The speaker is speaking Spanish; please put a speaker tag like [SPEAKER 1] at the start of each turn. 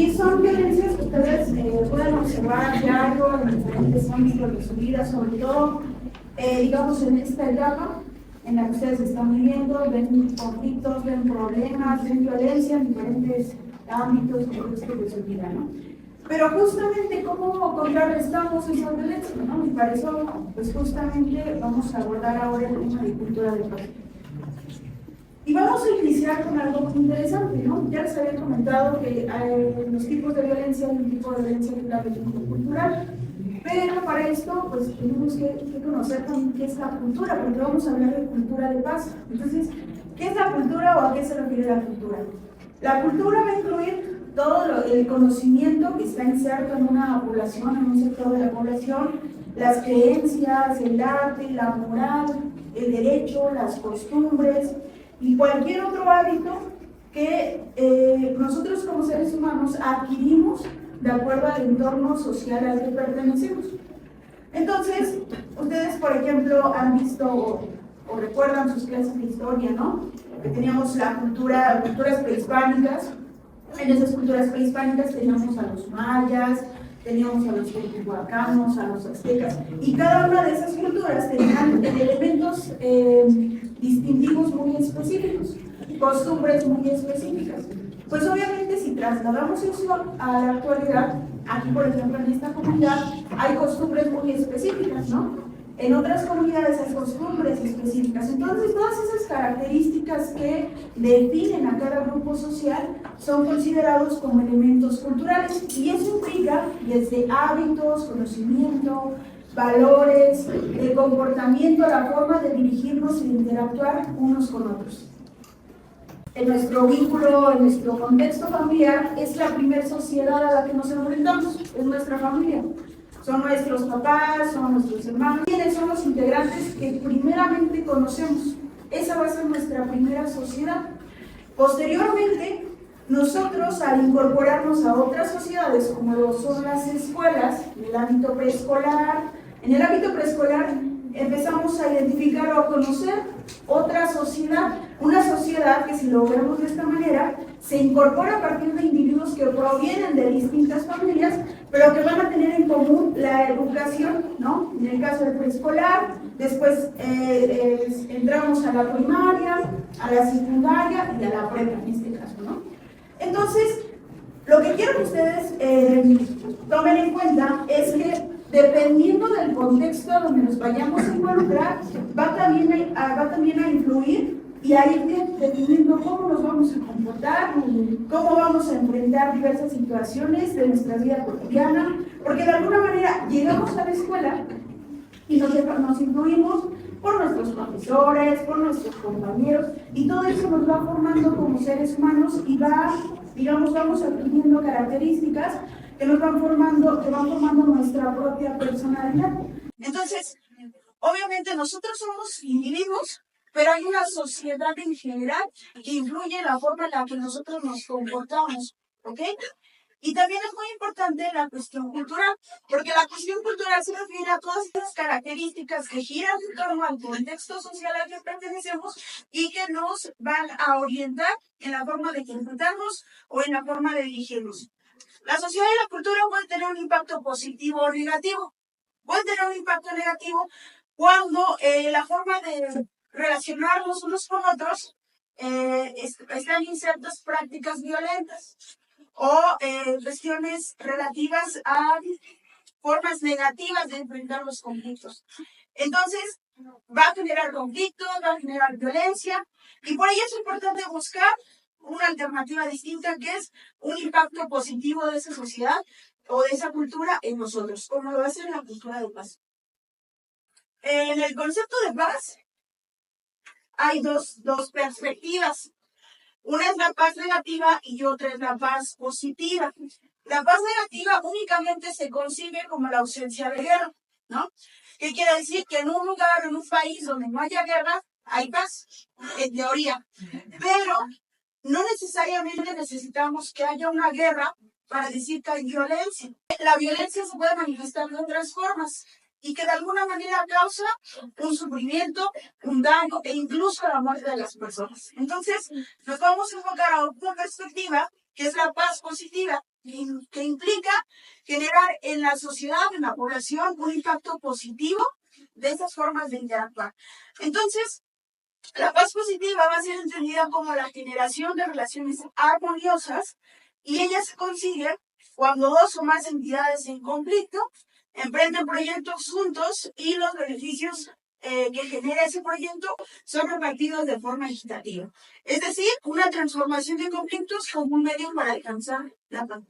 [SPEAKER 1] Y son violencias que ustedes pueden observar a diario en diferentes ámbitos de su vida, sobre todo, digamos, en esta etapa en la que ustedes están viviendo, ven conflictos, ven problemas, ven violencia en diferentes ámbitos de su vida, ¿no? Pero justamente, ¿cómo contrarrestamos esa violencia, no? Y para eso, pues justamente vamos a abordar ahora el tema de cultura de paz. Y vamos a iniciar con algo muy interesante, ¿no? Ya les había comentado que los tipos de violencia, hay un tipo de violencia que es la violencia cultural, pero para esto, pues tenemos que conocer también qué es la cultura, porque vamos a hablar de cultura de paz. Entonces, ¿qué es la cultura o a qué se refiere la cultura? La cultura va a incluir todo el conocimiento que está inserto en una población, en un sector de la población, las creencias, el arte, la moral, el derecho, las costumbres y cualquier otro hábito que nosotros como seres humanos adquirimos de acuerdo al entorno social al que pertenecemos. Entonces, ustedes, por ejemplo, han visto o recuerdan sus clases de historia, ¿no? Que teníamos culturas prehispánicas. En esas culturas prehispánicas teníamos a los mayas, teníamos a los teotihuacanos, a los aztecas, y cada una de esas culturas tenían elementos distintivos muy específicos, costumbres muy específicas. Pues obviamente si trasladamos eso a la actualidad, aquí por ejemplo en esta comunidad hay costumbres muy específicas, ¿no? En otras comunidades hay costumbres específicas. Entonces, todas esas características que definen a cada grupo social son considerados como elementos culturales. Y eso implica desde hábitos, conocimiento, valores, el comportamiento, la forma de dirigirnos e interactuar unos con otros. En nuestro vínculo, en nuestro contexto familiar, es la primera sociedad a la que nos enfrentamos, es nuestra familia. Son nuestros papás, son nuestros hermanos. ¿Quiénes son los integrantes que primeramente conocemos? Esa va a ser nuestra primera sociedad. Posteriormente, nosotros al incorporarnos a otras sociedades, como lo son las escuelas, en el ámbito preescolar, empezamos a identificar o a conocer otra sociedad, una sociedad que si lo vemos de esta manera, se incorpora a partir de individuos que provienen de distintas familias, pero que van a tener en común la educación, ¿no? En el caso del preescolar, después entramos a la primaria, a la secundaria y a la prepa en este caso, ¿no? Entonces, lo que quiero que ustedes tomen en cuenta es que dependiendo del contexto donde nos vayamos a involucrar, va también a influir y a ir definiendo cómo nos vamos a comportar, cómo vamos a enfrentar diversas situaciones de nuestra vida cotidiana, porque de alguna manera llegamos a la escuela y nos influimos por nuestros profesores, por nuestros compañeros, y todo eso nos va formando como seres humanos y vamos adquiriendo características que van formando nuestra propia personalidad. Entonces, obviamente nosotros somos individuos, pero hay una sociedad en general que influye en la forma en la que nosotros nos comportamos, ¿ok? Y también es muy importante la cuestión cultural, porque la cuestión cultural se refiere a todas esas características que giran en torno al contexto social al que pertenecemos y que nos van a orientar en la forma de comportarnos o en la forma de dirigirnos. La sociedad y la cultura pueden tener un impacto positivo o negativo. Pueden tener un impacto negativo cuando la forma de relacionarnos unos con otros están insertas prácticas violentas o cuestiones relativas a formas negativas de enfrentar los conflictos. Entonces, va a generar conflictos, va a generar violencia, y por ello es importante buscar una alternativa distinta que es un impacto positivo de esa sociedad o de esa cultura en nosotros, como lo hace la cultura de paz. En el concepto de paz hay dos perspectivas. Una es la paz negativa y otra es la paz positiva. La paz negativa únicamente se concibe como la ausencia de guerra, ¿no? ¿Qué quiere decir? Que en un lugar, en un país donde no haya guerra, hay paz, en teoría. Pero no necesariamente necesitamos que haya una guerra para decir que hay violencia. La violencia se puede manifestar de otras formas y que de alguna manera causa un sufrimiento, un daño e incluso la muerte de las personas. Entonces, nos vamos a enfocar a otra perspectiva, que es la paz positiva. que implica generar en la sociedad, en la población, un impacto positivo de esas formas de interactuar. Entonces, la paz positiva va a ser entendida como la generación de relaciones armoniosas y ella se consigue cuando dos o más entidades en conflicto emprenden proyectos juntos y los beneficios que genera ese proyecto son repartidos de forma equitativa. Es decir, una transformación de conflictos como un medio para alcanzar la paz.